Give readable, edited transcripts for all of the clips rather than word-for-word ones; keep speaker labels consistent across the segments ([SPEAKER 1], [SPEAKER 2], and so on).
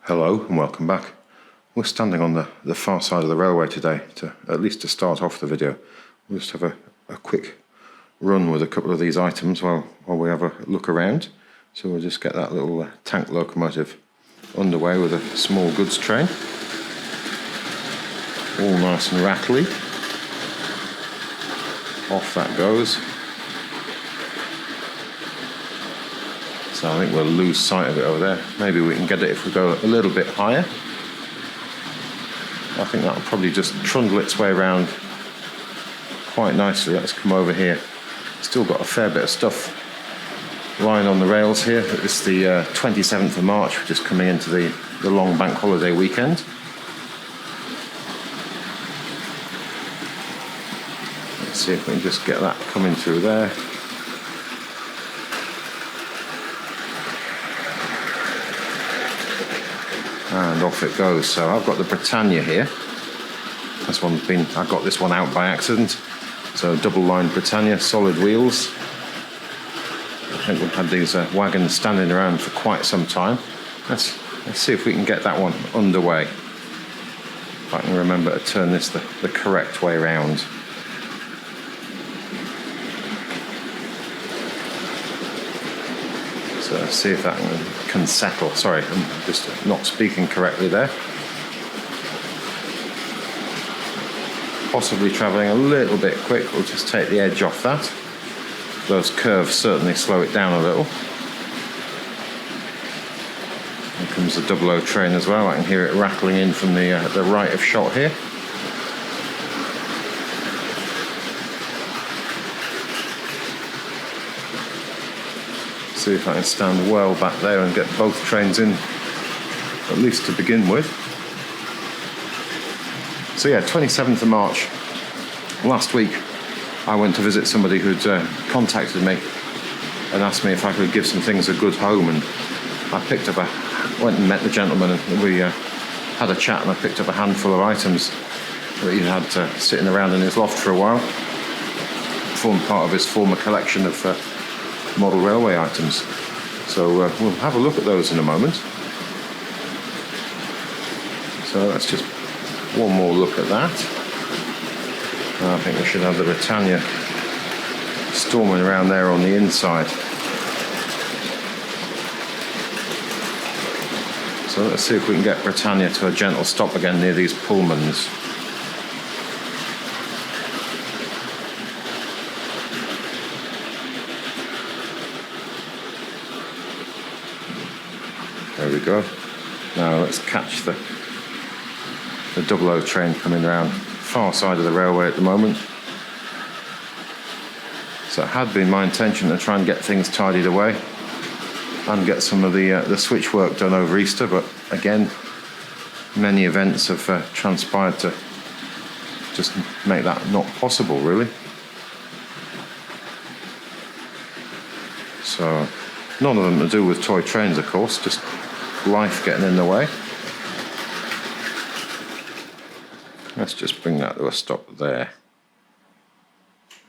[SPEAKER 1] Hello and welcome back. We're standing on the far side of the railway today, at least to start off the video. We'll just have a quick run with a couple of these items while we have a look around. So we'll just get that little tank locomotive underway with a small goods train. All nice and rattly. Off that goes. So I think we'll lose sight of it over there. Maybe we can get it if we go a little bit higher. I think that'll probably just trundle its way around quite nicely. Let's come over here. Still got a fair bit of stuff lying on the rails here. It's the 27th of March, we're just coming into the long bank holiday weekend. Let's see if we can just get that coming through there. And off it goes. So I've got the Britannia here. I got this one out by accident. So double line Britannia, solid wheels. I think we've had these wagons standing around for quite some time. Let's see if we can get that one underway. If I can remember to turn this the correct way around. So let's see if that can settle. Sorry, I'm just not speaking correctly there. Possibly travelling a little bit quick. We'll just take the edge off that. Those curves certainly slow it down a little. Here comes the 00 train as well. I can hear it rattling in from the right of shot here. See if I can stand well back there and get both trains in, at least to begin with. So yeah, 27th of March. Last week I went to visit somebody who'd contacted me and asked me if I could give some things a good home, and I went and met the gentleman, and we had a chat, and I picked up a handful of items that he'd had sitting around in his loft for a while. Formed part of his former collection of model railway items. So we'll have a look at those in a moment. So let's just one more look at that. I think we should have the Britannia storming around there on the inside. So let's see if we can get Britannia to a gentle stop again near these Pullmans. There we go. Now let's catch the 00 train coming around far side of the railway at the moment. So it had been my intention to try and get things tidied away and get some of the switch work done over Easter, but again, many events have transpired to just make that not possible, really. So none of them to do with toy trains, of course, just life getting in the way. Let's just bring that to a stop there.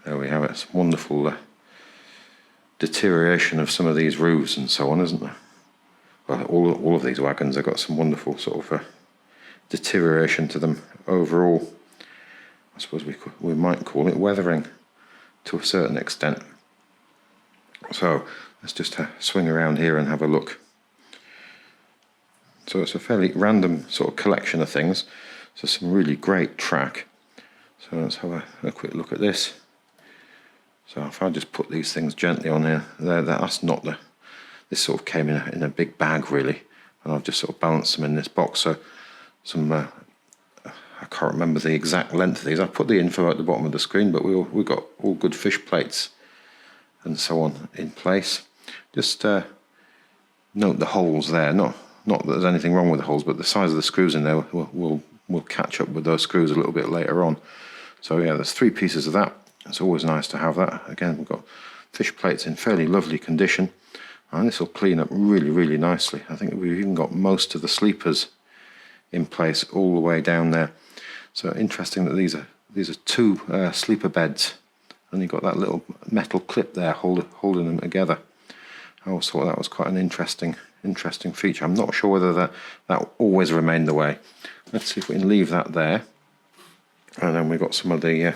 [SPEAKER 1] There we have it. It's wonderful deterioration of some of these roofs and so on, isn't there? Well, all of these wagons have got some wonderful sort of deterioration to them overall. I suppose we might call it weathering to a certain extent. So let's just swing around here and have a look. So it's a fairly random sort of collection of things. So some really great track. So let's have a quick look at this. So if I just put these things gently on here, that's not this sort of came in a big bag really, and I've just sort of balanced them in this box. So some I can't remember the exact length of these. I put the info at the bottom of the screen, but we got all good fish plates and so on in place. Just note the holes there. Not that there's anything wrong with the holes, but the size of the screws in there we'll catch up with those screws a little bit later on. So yeah, there's 3 pieces of that. It's always nice to have that. Again, we've got fish plates in fairly lovely condition, and this will clean up really, really nicely. I think we've even got most of the sleepers in place all the way down there. So interesting that these are 2 sleeper beds, and you've got that little metal clip there holding them together. I always thought that was quite an interesting interesting feature. I'm not sure whether that always remained the way. Let's see if we can leave that there. And then we've got some of the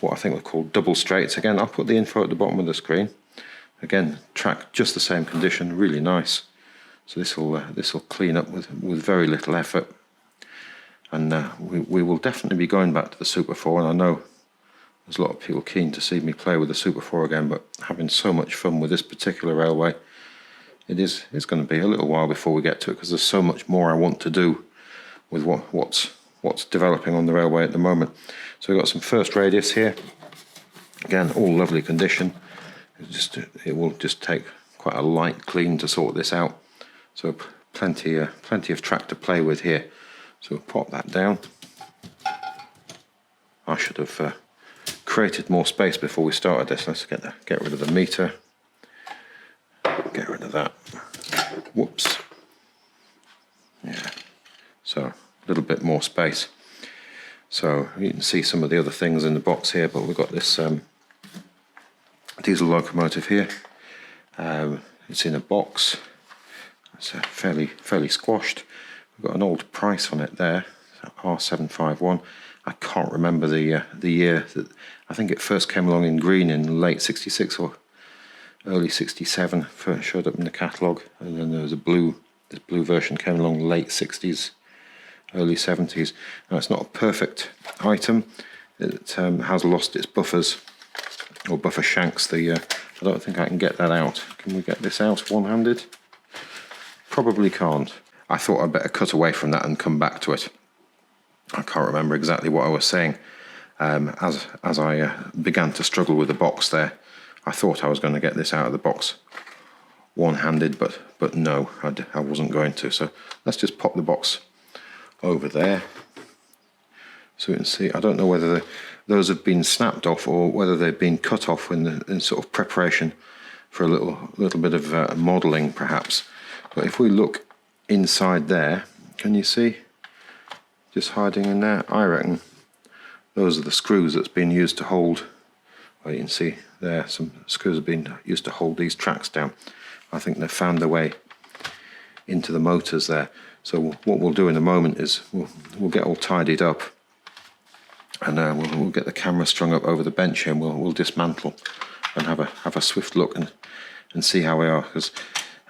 [SPEAKER 1] what I think are called double straights. Again, I'll put the info at the bottom of the screen. Again, track just the same condition, really nice. So this will clean up with very little effort. And we will definitely be going back to the Super 4, and I know there's a lot of people keen to see me play with the Super 4 again, but having so much fun with this particular railway, it's going to be a little while before we get to it, because there's so much more I want to do with what's developing on the railway at the moment. So we've got some first radius here. Again, all lovely condition. It will just take quite a light clean to sort this out. So plenty of track to play with here. So we'll pop that down. I should have created more space before we started this. Let's get rid of the meter. Get rid of that. Whoops. Yeah. So a little bit more space. So you can see some of the other things in the box here, but we've got this diesel locomotive here. It's in a box. It's fairly squashed. We've got an old price on it there, R751. I can't remember the year that I think it first came along in green in late '66 or early '67. First showed up in the catalogue, and then there was this blue version came along late '60s, early '70s. Now it's not a perfect item. It has lost its buffers or buffer shanks. I don't think I can get that out. Can we get this out one-handed? Probably can't. I thought I'd better cut away from that and come back to it. I can't remember exactly what I was saying. As I began to struggle with the box there, I thought I was going to get this out of the box one-handed, but no, I wasn't going to. So let's just pop the box over there. So you can see, I don't know whether those have been snapped off or whether they've been cut off in sort of preparation for a little bit of modelling perhaps. But if we look inside there, can you see? Just hiding in there, I reckon those are the screws that's been used to hold. Well, you can see there, some screws have been used to hold these tracks down. I think they've found their way into the motors there. So what we'll do in a moment is we'll get all tidied up, and we'll get the camera strung up over the bench here, and we'll dismantle and have a swift look and see how we are. Because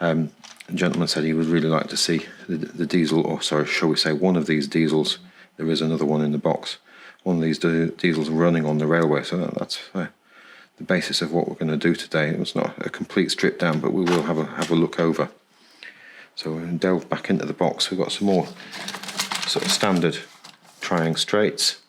[SPEAKER 1] a gentleman said he would really like to see the diesel, or sorry, shall we say one of these diesels. There is another one in the box. One of these diesels running on the railway. So that's the basis of what we're going to do today. It was not a complete strip down, but we will have a look over. So we'll delve back into the box. We've got some more sort of standard triang straights.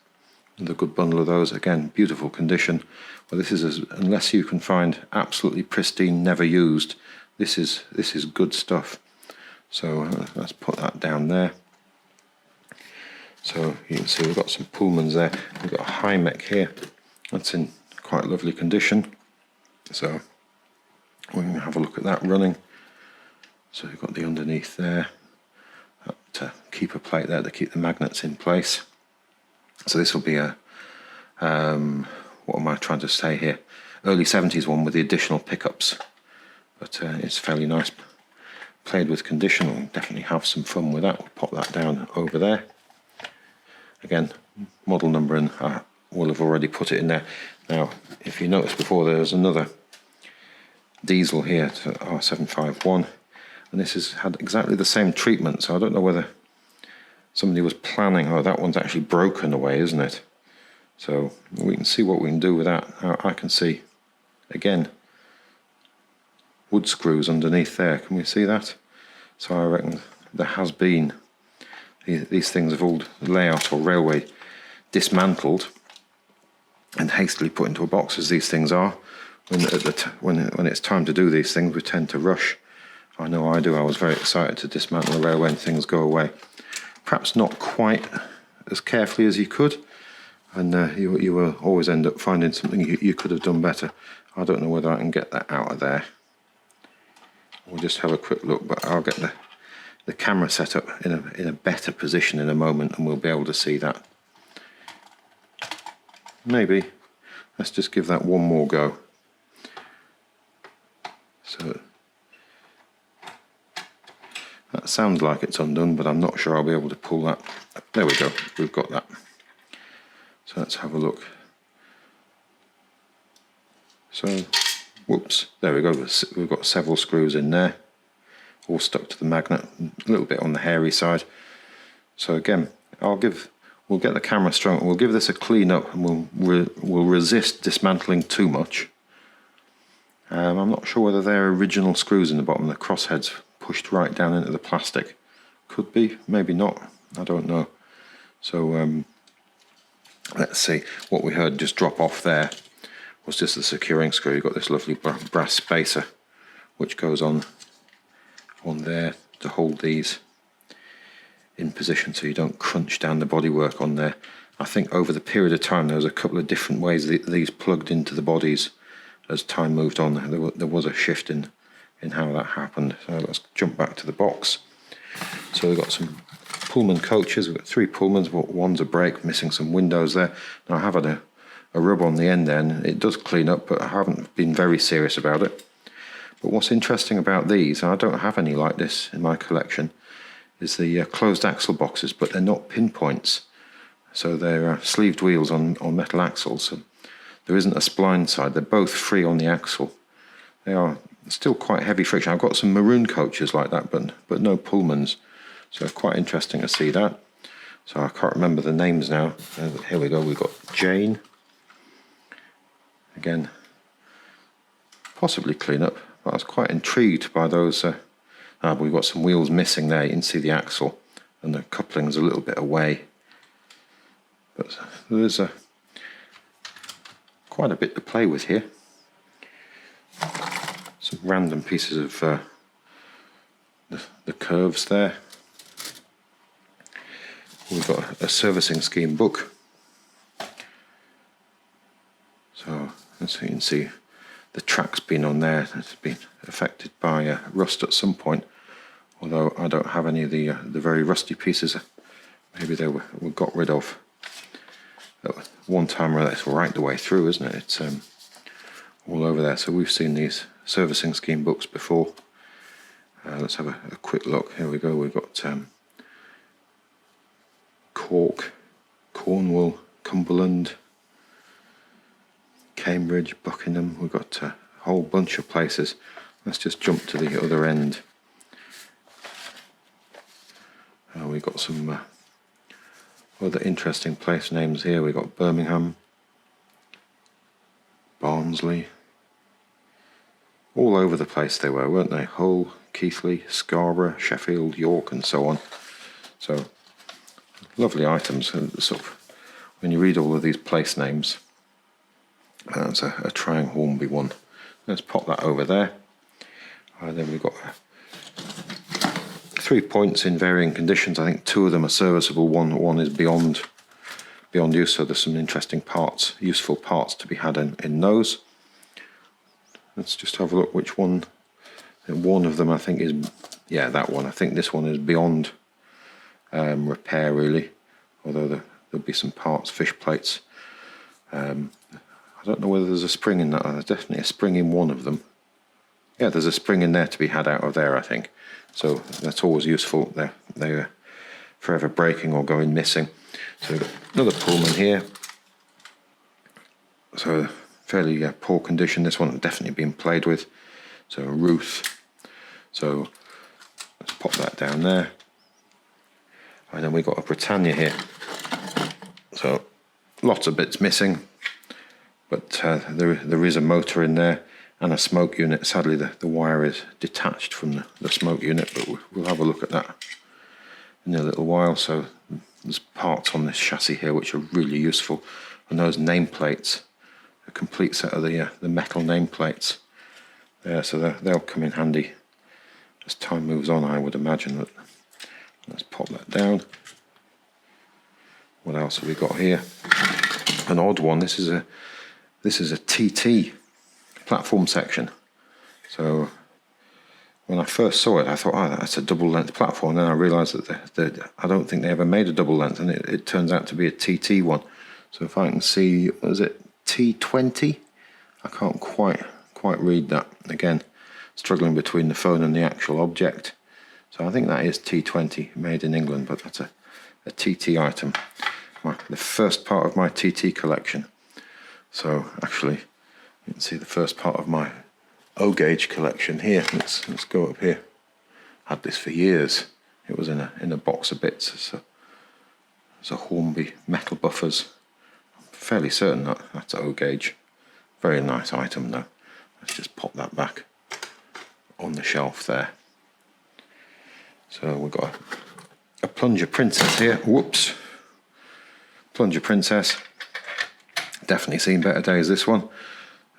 [SPEAKER 1] And a good bundle of those. Again, beautiful condition. Well, this is unless you can find absolutely pristine, never used. This is good stuff. So let's put that down there. So you can see we've got some Pullmans there. We've got a high mech here. That's in quite lovely condition. So we can have a look at that running. So we've got the underneath there. That keeper plate there to keep the magnets in place. So this will be a, what am I trying to say here? Early 70s one with the additional pickups. But it's fairly nice. Played with condition. We'll definitely have some fun with that. We'll pop that down over there. Again, model number, and I will have already put it in there. Now, if you noticed before, there's another diesel here, to R751, and this has had exactly the same treatment. So I don't know whether somebody was planning. Oh, that one's actually broken away, isn't it? So we can see what we can do with that. I can see, again, wood screws underneath there. Can we see that? So I reckon there has been these things of old layout or railway dismantled and hastily put into a box, as these things are. When it's time to do these things, we tend to rush. I know I do. I was very excited to dismantle the railway and things go away. Perhaps not quite as carefully as you could, and you will always end up finding something you could have done better. I don't know whether I can get that out of there. We'll just have a quick look, but I'll get the camera set up in a better position in a moment, and we'll be able to see that. Maybe let's just give that one more go. So sounds like it's undone, but I'm not sure I'll be able to pull that. There we go, we've got that. So let's have a look. So, whoops, there we go, we've got several screws in there, all stuck to the magnet, a little bit on the hairy side. So again, we'll get the camera strong, we'll give this a clean up, and we'll resist dismantling too much. I'm not sure whether they're original screws in the bottom, the crossheads pushed right down into the plastic. Could be, maybe not, I don't know. So let's see, what we heard just drop off there was just the securing screw. You've got this lovely brass spacer which goes on there to hold these in position so you don't crunch down the bodywork on there. I think over the period of time there was a couple of different ways these plugged into the bodies. As time moved on, there was a shift in how that happened. So let's jump back to the box. So we've got some Pullman coaches. We've got 3 Pullmans, but one's a brake, missing some windows there. Now I have had a rub on the end there, and it does clean up, but I haven't been very serious about it. But what's interesting about these, and I don't have any like this in my collection, is the closed axle boxes, but they're not pinpoints. So they're sleeved wheels on metal axles. So there isn't a spline side. They're both free on the axle. They are still quite heavy friction. I've got some maroon coaches like that, but no Pullmans. So quite interesting to see that. So I can't remember the names now. Here we go. We've got Jane. Again, possibly clean up. But I was quite intrigued by those. We've got some wheels missing there. You can see the axle, and the coupling's a little bit away. But there's quite a bit to play with here. Some random pieces of the curves there. We've got a servicing scheme book. So as you can see, the track's been on there. It's been affected by rust at some point. Although I don't have any of the very rusty pieces. Maybe they were got rid of. One timer, that's right the way through, isn't it? It's all over there. So we've seen these servicing scheme books before. Let's have a quick look. Here we go. We've got Cork, Cornwall, Cumberland, Cambridge, Buckingham. We've got a whole bunch of places. Let's just jump to the other end. We've got some other interesting place names here. We've got Birmingham, Barnsley. All over the place they were, weren't they? Hull, Keighley, Scarborough, Sheffield, York, and so on. So lovely items. And sort of, when you read all of these place names, that's a Triangle Hornby one. Let's pop that over there. Then we've got 3 points in varying conditions. I think 2 of them are serviceable. One is beyond use. So there's some interesting parts, useful parts to be had in those. Let's just have a look which one. One of them I think is, yeah, that one. I think this one is beyond repair really. Although there'll be some parts, fish plates. I don't know whether there's a spring in that. There's definitely a spring in one of them. Yeah, there's a spring in there to be had out of there, I think. So that's always useful. They're forever breaking or going missing. So we've got another Pullman here. So fairly poor condition. This one has definitely been played with. So Ruth. So let's pop that down there. And then we've got a Britannia here. So lots of bits missing. But there is a motor in there and a smoke unit. Sadly, the wire is detached from the smoke unit, but we'll have a look at that in a little while. So there's parts on this chassis here which are really useful. And those nameplates, a complete set of the metal nameplates. So they'll come in handy as time moves on, I would imagine. But let's pop that down. What else have we got here? An odd one. This is a TT platform section. So when I first saw it, I thought, oh, that's a double length platform. Then I realised that I don't think they ever made a double length, and it turns out to be a TT one. So if I can see, what is it, T20? I can't quite read that. Again, struggling between the phone and the actual object. So I think that is T20, made in England, but that's a TT item. The first part of my TT collection. So actually, you can see the first part of my O gauge collection here. Let's go up here. Had this for years. It was in a box of bits. It's a Hornby metal buffers. I'm fairly certain that's O gauge. Very nice item though. Let's just pop that back on the shelf there. So we've got a plunger princess here. Whoops. Plunger princess. Definitely seen better days, this one.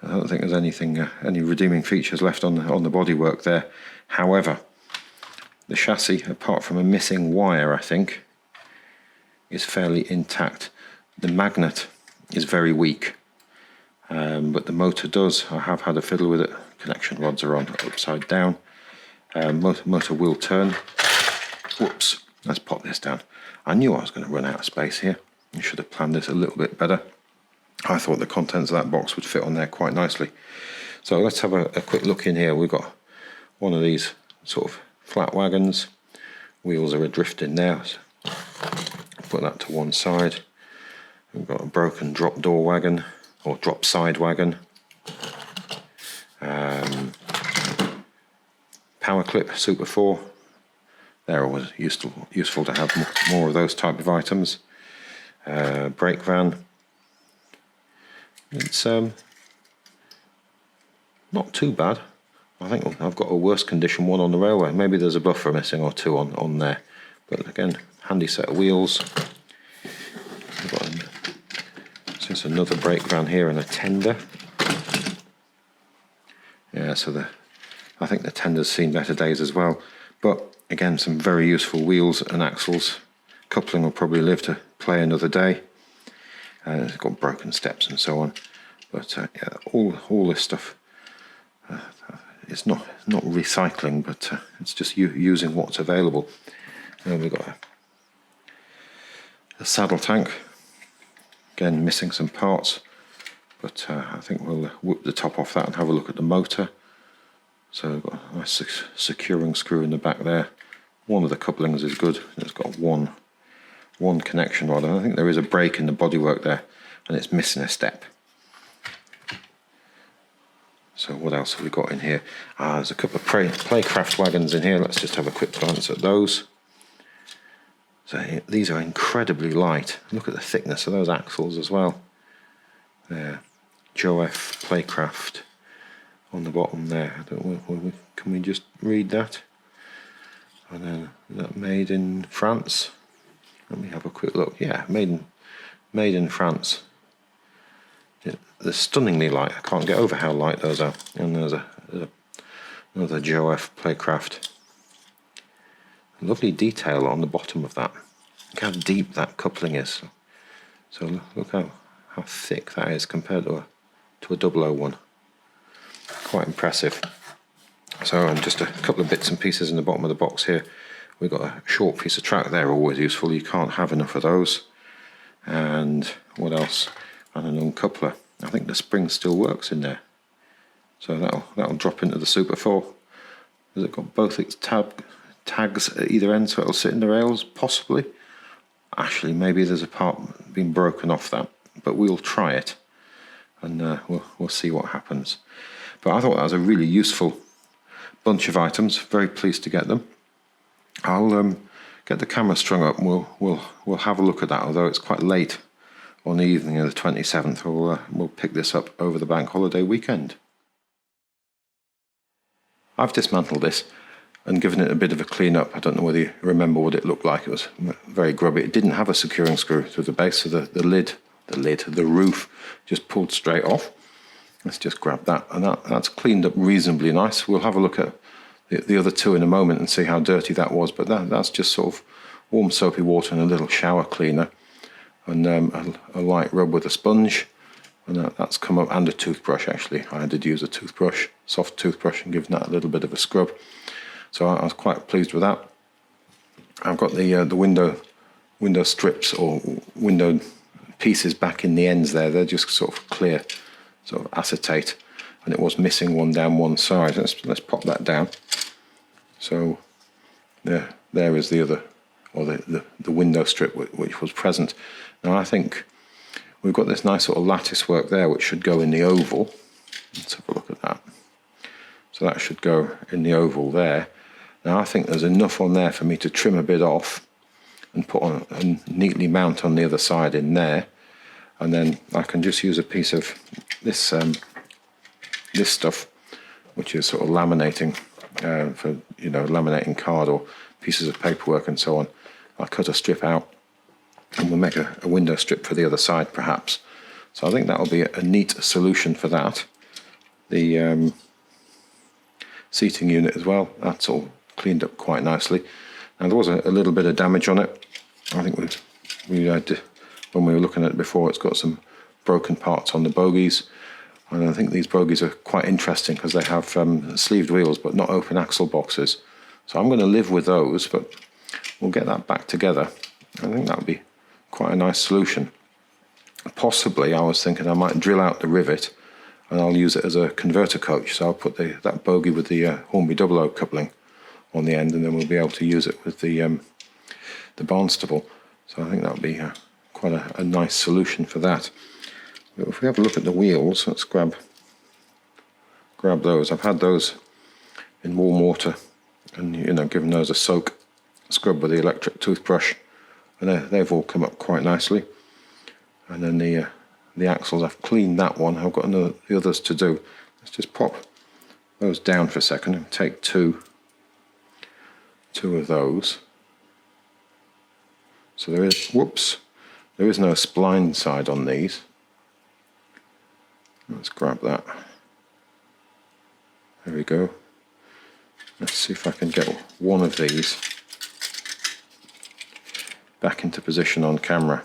[SPEAKER 1] I don't think there's anything, any redeeming features left on the bodywork there. However, the chassis, apart from a missing wire, I think, is fairly intact. The magnet is very weak, but the motor does. I have had a fiddle with it. Connection rods are on upside down. Motor will turn. Whoops, let's pop this down. I knew I was going to run out of space here. I should have planned this a little bit better. I thought the contents of that box would fit on there quite nicely. So let's have a quick look in here. We've got one of these sort of flat wagons. Wheels are adrift in there. So put that to one side. We've got a broken drop door wagon, or drop side wagon. Power clip, Super 4. They're always useful to have more of those type of items. Brake van. It's not too bad. I think I've got a worse condition one on the railway. Maybe there's a buffer missing or two on there. But again, handy set of wheels. We've got since another brake van here and a tender. Yeah, so I think the tender's seen better days as well. But again, some very useful wheels and axles. Coupling will probably live to play another day. It's got broken steps and so on. But yeah, all this stuff, it's not recycling, but it's just using what's available. And we've got a saddle tank. Again, missing some parts, but I think we'll whip the top off that and have a look at the motor. So we've got a nice securing screw in the back there. One of the couplings is good. It's got one connection rod, and I think there is a break in the bodywork there, and it's missing a step. So what else have we got in here? There's a couple of Playcraft wagons in here. Let's just have a quick glance at those. So these are incredibly light. Look at the thickness of those axles as well. There, Joe F. Playcraft on the bottom there. Can we just read that? And then is that made in France? Let me have a quick look. Yeah, made in France. They're stunningly light. I can't get over how light those are. And there's another Joe F. Playcraft. Lovely detail on the bottom of that. Look how deep that coupling is. So look how thick that is compared to a 001. Quite impressive. So just a couple of bits and pieces in the bottom of the box here. We've got a short piece of track there, always useful. You can't have enough of those. And what else? And an uncoupler. I think the spring still works in there. So that'll drop into the Super 4. Has it got both its tags at either end so it'll sit in the rails? Possibly. Actually, maybe there's a part being broken off that. But we'll try it. And we'll see what happens. But I thought that was a really useful bunch of items. Very pleased to get them. I'll get the camera strung up and we'll have a look at that, although it's quite late on the evening of the 27th. We'll pick this up over the bank holiday weekend. I've dismantled this and given it a bit of a clean up. I don't know whether you remember what it looked like. It was very grubby. It didn't have a securing screw through the base, so the roof just pulled straight off. Let's just grab that, and that's cleaned up reasonably nice. We'll have a look at the other two in a moment and see how dirty that was, but that's just sort of warm soapy water and a little shower cleaner, and a light rub with a sponge, and that's come up, and a toothbrush actually. I did use a toothbrush, soft toothbrush, and give that a little bit of a scrub. So I was quite pleased with that. I've got the window strips or window pieces back in the ends there. They're just sort of clear, sort of acetate, and it was missing one down one side. Let's pop that down. So there is the other, or the window strip which was present. Now I think we've got this nice sort of lattice work there which should go in the oval. Let's have a look at that. So that should go in the oval there. Now I think there's enough on there for me to trim a bit off and put on and neatly mount on the other side in there, and then I can just use a piece of this this stuff, which is sort of laminating for laminating card or pieces of paperwork and so on. I'll cut a strip out and we'll make a window strip for the other side perhaps. So I think that'll be a neat solution for that. The seating unit as well, that's all cleaned up quite nicely. Now there was a little bit of damage on it. I think we had, when we were looking at it before, it's got some broken parts on the bogies. And I think these bogies are quite interesting because they have sleeved wheels but not open axle boxes. So I'm going to live with those, but we'll get that back together. I think that would be quite a nice solution. Possibly, I was thinking I might drill out the rivet and I'll use it as a converter coach. So I'll put that bogie with the Hornby 00 coupling on the end, and then we'll be able to use it with the Barnstable. So I think that would be quite a nice solution for that. But if we have a look at the wheels, let's grab those. I've had those in warm water and given those a soak, scrub with the electric toothbrush, and they've all come up quite nicely. And then the axles, I've cleaned that one. I've got the others to do. Let's just pop those down for a second and take two of those. So there is no spline side on these. Let's grab that. There we go. Let's see if I can get one of these back into position on camera.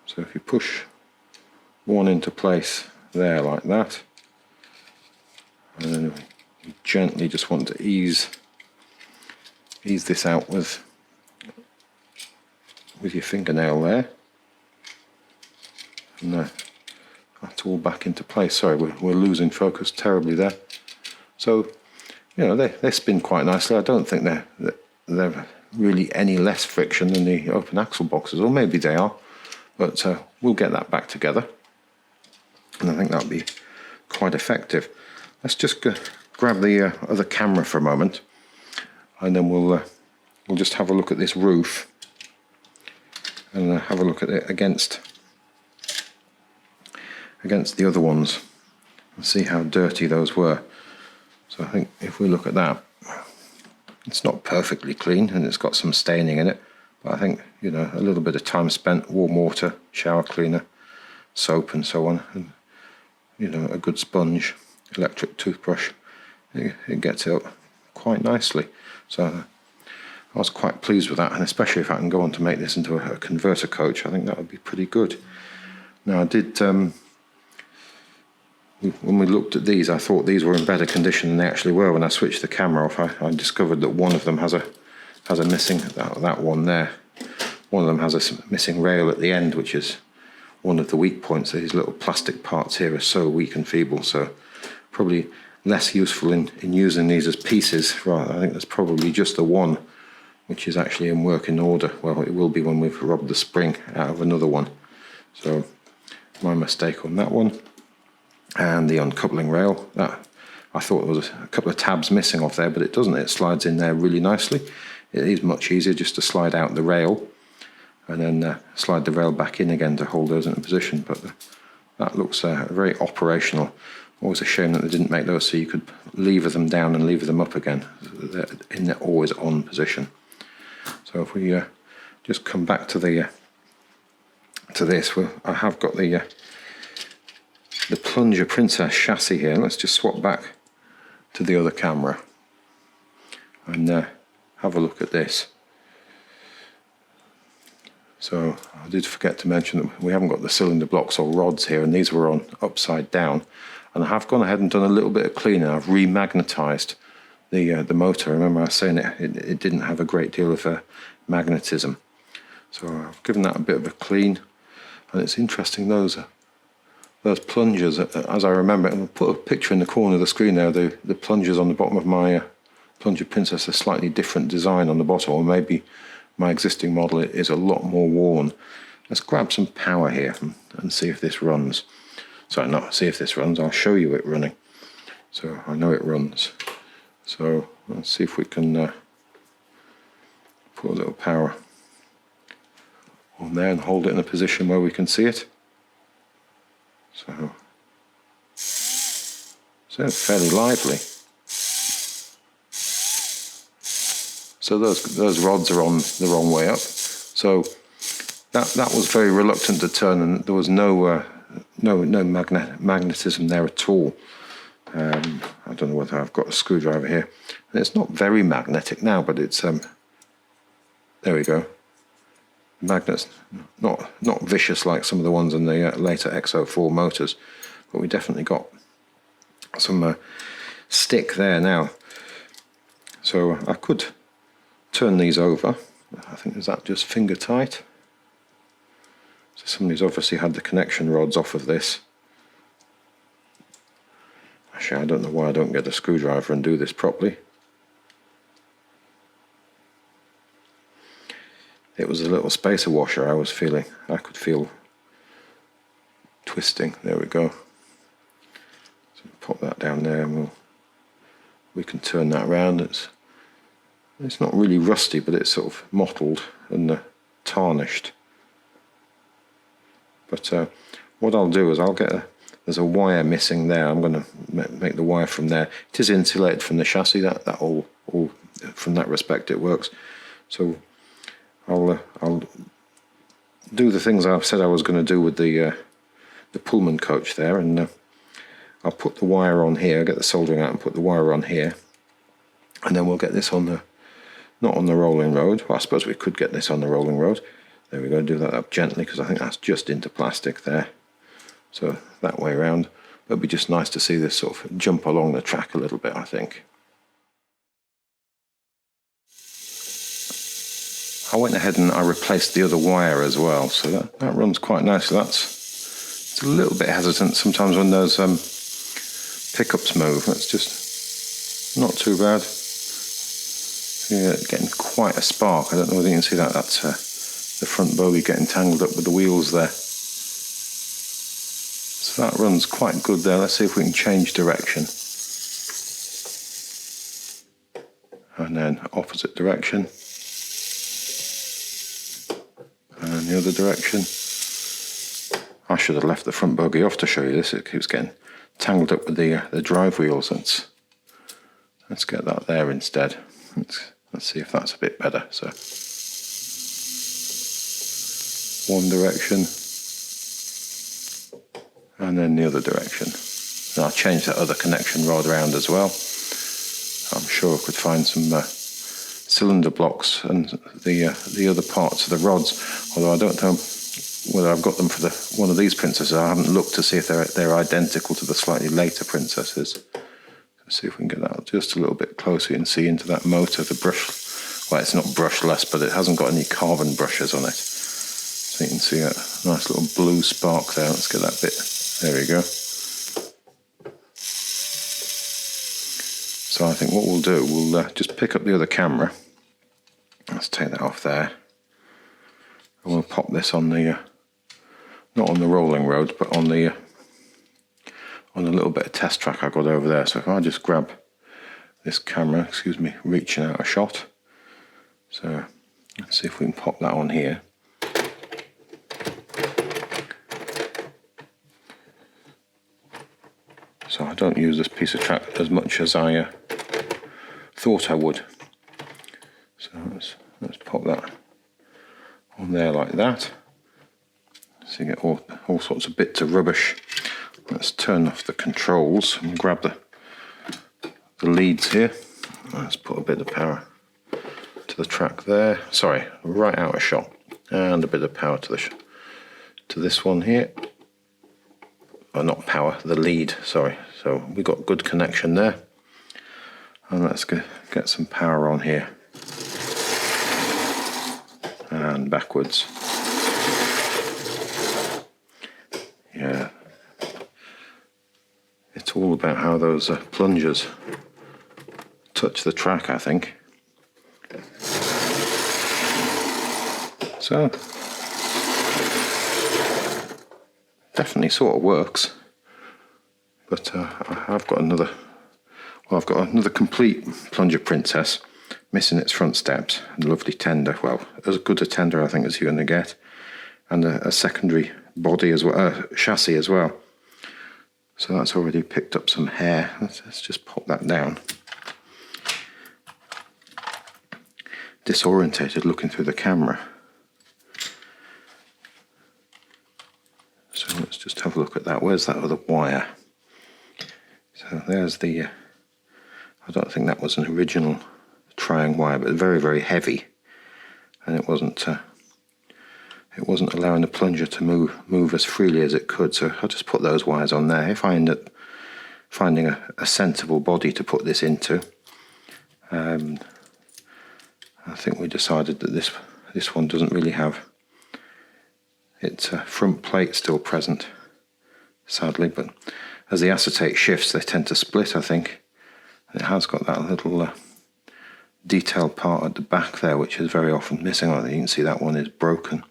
[SPEAKER 1] So if you push one into place there like that, and then you gently just want to ease this out with your fingernail there, and that's all back into place. Sorry, we're losing focus terribly there. So they spin quite nicely. I don't think they're really any less friction than the open axle boxes, or maybe they are, but we'll get that back together, and I think that'll be quite effective. Let's just grab the other camera for a moment, and then we'll just have a look at this roof and have a look at it against the other ones and see how dirty those were. So I think if we look at that, it's not perfectly clean and it's got some staining in it, but I think a little bit of time spent, warm water, shower cleaner, soap and so on, and a good sponge, electric toothbrush, it gets it up quite nicely. So I was quite pleased with that, and especially if I can go on to make this into a converter coach, I think that would be pretty good. Now I did, when we looked at these, I thought these were in better condition than they actually were. When I switched the camera off, I discovered that one of them has a missing, that one there, one of them has a missing rail at the end, which is one of the weak points. These little plastic parts here are so weak and feeble, so probably less useful in using these as pieces. Right, I think there's probably just the one which is actually in working order. Well, it will be when we've robbed the spring out of another one. So my mistake on that one. And the uncoupling rail, that I thought there was a couple of tabs missing off there, but it doesn't. It slides in there really nicely. It is much easier just to slide out the rail and then slide the rail back in again to hold those into position. But that looks very operational. Always a shame that they didn't make those so you could lever them down and lever them up again. They're in their always on position. So if we just come back to this, I have got the Plunger Princess chassis here. Let's just swap back to the other camera and have a look at this. So I did forget to mention that we haven't got the cylinder blocks or rods here, and these were on upside down. And I have gone ahead and done a little bit of cleaning. I've remagnetized the motor. Remember I was saying it didn't have a great deal of magnetism. So I've given that a bit of a clean, and it's interesting those plungers, as I remember, and I'll put a picture in the corner of the screen there, the plungers on the bottom of my plunger princess a slightly different design on the bottom, or maybe my existing model is a lot more worn. Let's grab some power here and see if this runs. Sorry, not see if this runs, I'll show you it running. So I know it runs. So let's see if we can put a little power on there and hold it in a position where we can see it. So it's fairly lively. So those rods are on the wrong way up. So that was very reluctant to turn, and there was no magnetism there at all. I don't know whether I've got a screwdriver here. And it's not very magnetic now, but it's there we go. Magnets, not vicious like some of the ones in the later XO4 motors, but we definitely got some stick there now. So I could turn these over. I think, is that just finger tight? So somebody's obviously had the connection rods off of this. Actually, I don't know why I don't get a screwdriver and do this properly. It was a little spacer washer I was feeling. I could feel twisting. There we go. So pop that down there, and we can turn that around. It's not really rusty, but it's sort of mottled and tarnished. But what I'll do is there's a wire missing there. I'm going to make the wire from there. It is insulated from the chassis. That all from that respect it works. So I'll do the things I've said I was going to do with the Pullman coach there, and I'll put the wire on here, get the soldering out and put the wire on here, and then we'll get this on not on the rolling road. Well, I suppose we could get this on the rolling road. There we go, do that up gently, because I think that's just into plastic there. So that way around. But it'd be just nice to see this sort of jump along the track a little bit, I think. I went ahead and I replaced the other wire as well, so that runs quite nicely. It's a little bit hesitant sometimes when those pickups move. That's just not too bad. Yeah, getting quite a spark. I don't know whether you can see that. That's the front bogie getting tangled up with the wheels there. So that runs quite good there. Let's see if we can change direction. And then opposite direction. And the other direction. I should have left the front bogie off to show you this. It keeps getting tangled up with the drive wheels. Let's get that there instead. Let's see if that's a bit better. So one direction and then the other direction. And I'll change that other connection rod around as well. I'm sure I could find some cylinder blocks and the other parts of the rods, although I don't know whether I've got them for one of these princesses. I haven't looked to see if they're identical to the slightly later princesses. Let's see if we can get that just a little bit closer and see into that motor. The brush, well, it's not brushless, but it hasn't got any carbon brushes on it. So you can see a nice little blue spark there. Let's get that bit. There we go. So I think what we'll do, we'll just pick up the other camera. Let's take that off there. And we'll pop this on the, not on the rolling road, but on the little bit of test track I got over there. So if I just grab this camera, excuse me, reaching out a shot. So let's see if we can pop that on here. So I don't use this piece of track as much as I thought I would. So let's pop that on there like that. So you get all sorts of bits of rubbish. Let's turn off the controls and grab the leads here. Let's put a bit of power to the track there. Sorry, right out of shot. And a bit of power to this one here. Oh, not power, the lead, sorry. So we got good connection there. And let's get some power on here. And backwards. Yeah. It's all about how those plungers touch the track, I think. So definitely sort of works, but I've got another complete plunger Princess, missing its front steps, and a lovely tender, well, as good a tender I think as you're going to get, and a secondary body as well, chassis as well. So that's already picked up some hair. Let's just pop that down. Disorientated looking through the camera. So let's just have a look at that. Where's that other wire? So there's the, I don't think that was an original trying wire, but very, very heavy. And it wasn't allowing the plunger to move as freely as it could. So I'll just put those wires on there. If I end up finding a sensible body to put this into, I think we decided that this one doesn't really have its front plate still present, sadly, but as the acetate shifts they tend to split, I think. And it has got that little detailed part at the back there which is very often missing. You can see that one is broken.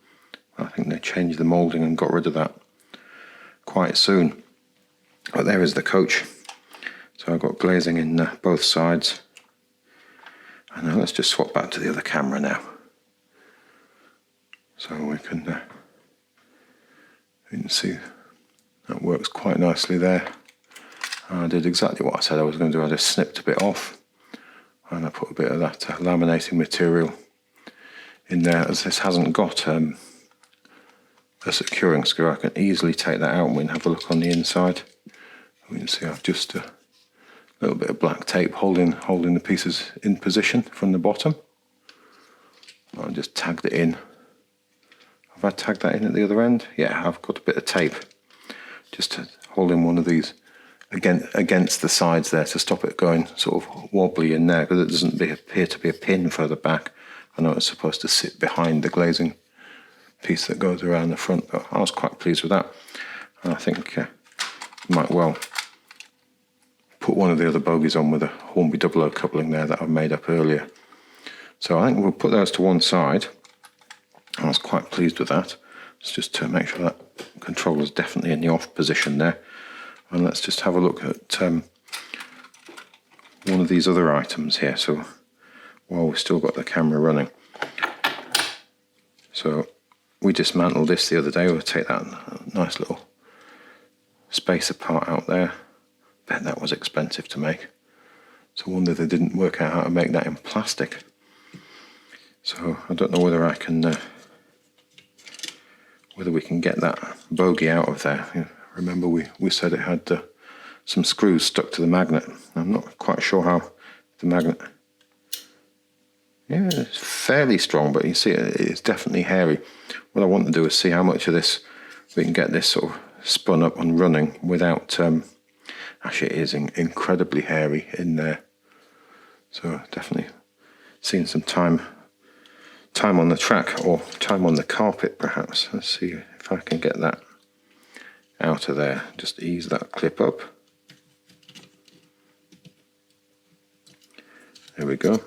[SPEAKER 1] I think they changed the moulding and got rid of that quite soon. But there is the coach. So I've got glazing in both sides. And now let's just swap back to the other camera now. So we can you can see that works quite nicely there. I did exactly what I said I was going to do. I just snipped a bit off and I put a bit of that laminating material in there. As this hasn't got a securing screw, I can easily take that out and we can have a look on the inside. We can see I've just a little bit of black tape holding the pieces in position from the bottom. I just tagged it in. Have I tagged that in at the other end? Yeah, I've got a bit of tape just to hold in one of these against the sides there to stop it going sort of wobbly in there, because it doesn't appear to be a pin further back. I know it's supposed to sit behind the glazing piece that goes around the front, but I was quite pleased with that. And I think might well put one of the other bogies on with a Hornby 00 coupling there that I've made up earlier. So I think we'll put those to one side. I was quite pleased with that. Let's just make sure that controller's definitely in the off position there. And let's just have a look at one of these other items here. So while we've still got the camera running. So we dismantled this the other day. We'll take that nice little spacer part out there. Bet that was expensive to make. So I wonder they didn't work out how to make that in plastic. So I don't know whether I can, whether we can get that bogie out of there. Remember we said it had some screws stuck to the magnet. I'm not quite sure how the magnet... Yeah, it's fairly strong, but you see it's definitely hairy. What I want to do is see how much of this we can get this sort of spun up and running without... actually, it is incredibly hairy in there. So definitely seeing some time on the track, or time on the carpet perhaps. Let's see if I can get that out of there. Just ease that clip up. There we go.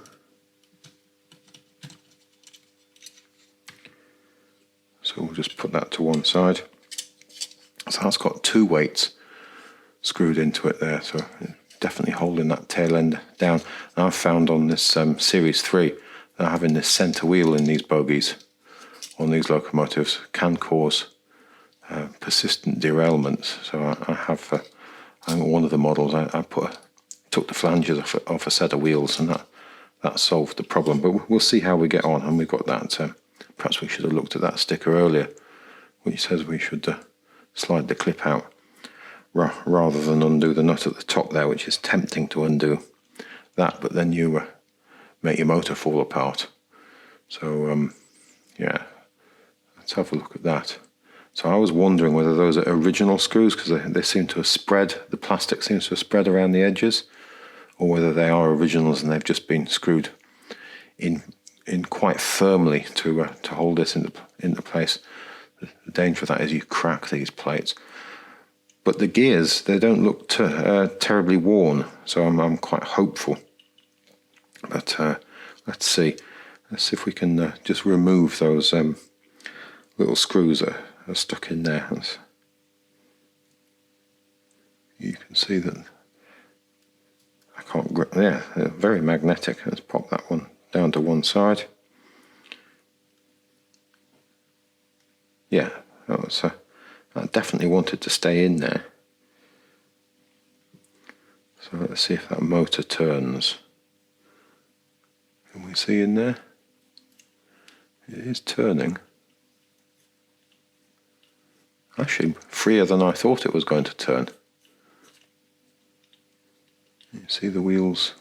[SPEAKER 1] So we'll just put that to one side. So that's got two weights screwed into it there, so definitely holding that tail end down. And I've found on this Series 3 that having this centre wheel in these bogies on these locomotives can cause persistent derailments. So I have I think one of the models I took the flanges off a set of wheels, and that solved the problem. But we'll see how we get on. And we've got that. Perhaps we should have looked at that sticker earlier, which says we should slide the clip out rather than undo the nut at the top there, which is tempting to undo that, but then you make your motor fall apart. So yeah, let's have a look at that. So I was wondering whether those are original screws, because they seem to have spread, the plastic seems to have spread around the edges, or whether they are originals and they've just been screwed in quite firmly to hold this into place. The danger of that is you crack these plates. But the gears, they don't look terribly worn, so I'm quite hopeful But let's see if we can just remove those little screws that are stuck in there. You can see that I can't grip. Yeah, they're very magnetic. Let's pop that one down to one side. Yeah, that definitely wanted to stay in there. So let's see if that motor turns. Can we see in there? It is turning. Actually, freer than I thought it was going to turn. You see the wheels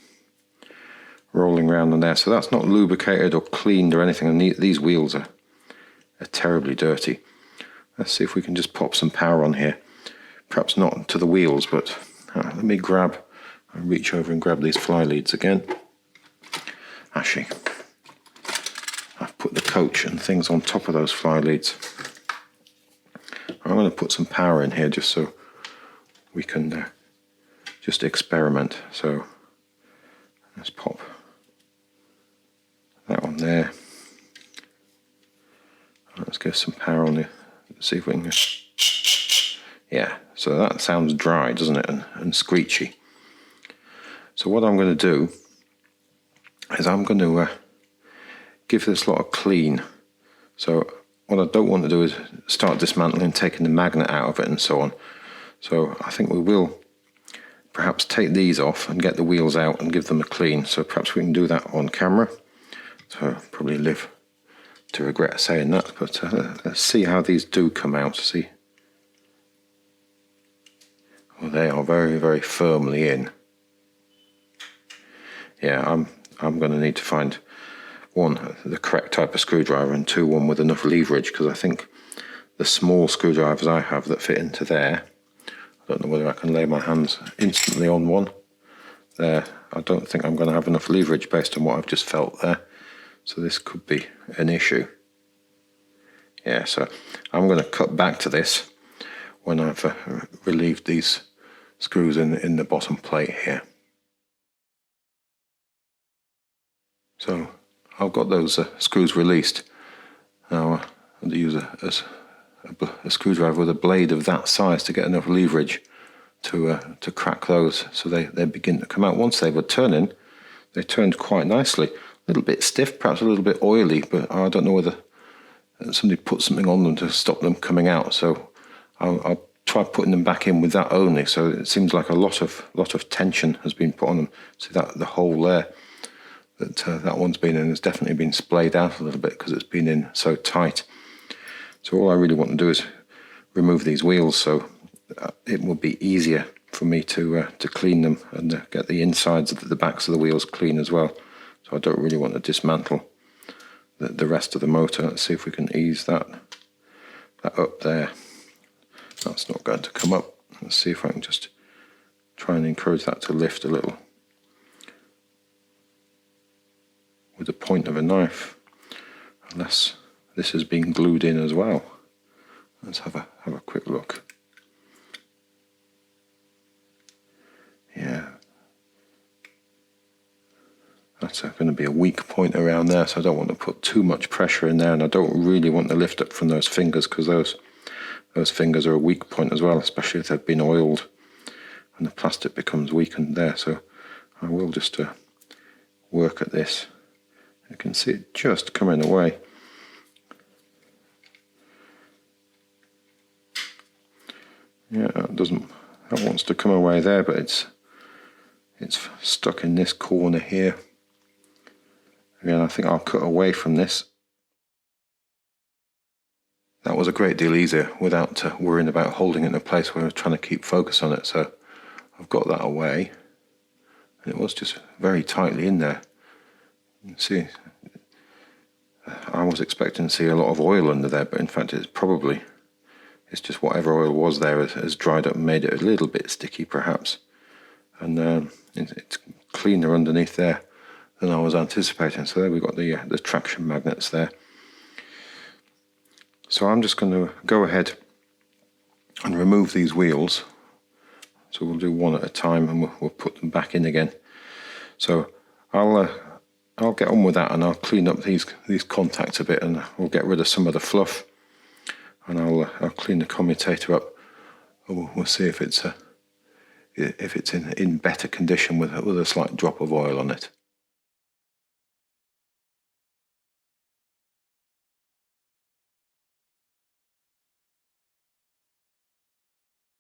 [SPEAKER 1] rolling around on there. So that's not lubricated or cleaned or anything. And these wheels are terribly dirty. Let's see if we can just pop some power on here. Perhaps not to the wheels, but let me reach over and grab these fly leads again. Actually, I've put the coach and things on top of those fly leads. I'm going to put some power in here just so we can just experiment. So let's pop that on there. Let's get some power on it. See if we can. Yeah, so that sounds dry, doesn't it, and screechy. So what I'm going to do is I'm going to give this lot a clean. So what I don't want to do is start dismantling, taking the magnet out of it and so on. So I think we will perhaps take these off and get the wheels out and give them a clean. So perhaps we can do that on camera. So I'll probably live to regret saying that, but let's see how these do come out. See, well, they are very, very firmly in. Yeah, I'm going to need to find one, the correct type of screwdriver, and two, one with enough leverage, because I think the small screwdrivers I have that fit into there, I don't know whether I can lay my hands instantly on one there. I don't think I'm going to have enough leverage based on what I've just felt there. So this could be an issue. Yeah, so I'm going to cut back to this when I've relieved these screws in the bottom plate here. So I've got those screws released. Now I'm going to use a screwdriver with a blade of that size to get enough leverage to crack those, so they begin to come out. Once they were turning, they turned quite nicely. A little bit stiff, perhaps a little bit oily, but I don't know whether somebody put something on them to stop them coming out. So I'll try putting them back in with that only. So it seems like a lot of tension has been put on them. See that the hole there that one's been in has definitely been splayed out a little bit because it's been in so tight. So all I really want to do is remove these wheels, so it will be easier for me to clean them and get the insides of the backs of the wheels clean as well. So I don't really want to dismantle the rest of the motor. Let's see if we can ease that up there. That's not going to come up. Let's see if I can just try and encourage that to lift a little with the point of a knife, unless this has been glued in as well. Let's have a quick look. Yeah, that's going to be a weak point around there, so I don't want to put too much pressure in there, and I don't really want to lift up from those fingers, because those fingers are a weak point as well, especially if they've been oiled and the plastic becomes weakened there. So I will just work at this. You can see it just coming away. Yeah, that wants to come away there, but it's stuck in this corner here. Again, I think I'll cut away from this. That was a great deal easier without worrying about holding it in a place where I was trying to keep focus on it. So I've got that away, and it was just very tightly in there. You can see, I was expecting to see a lot of oil under there, but in fact it's just whatever oil was there has dried up and made it a little bit sticky perhaps. And it's cleaner underneath there than I was anticipating. So there we've got the traction magnets there. So I'm just going to go ahead and remove these wheels. So we'll do one at a time, and we'll put them back in again. So I'll I'll get on with that, and I'll clean up these contacts a bit, and we'll get rid of some of the fluff, and I'll clean the commutator up. We'll see if it's in better condition with a slight drop of oil on it.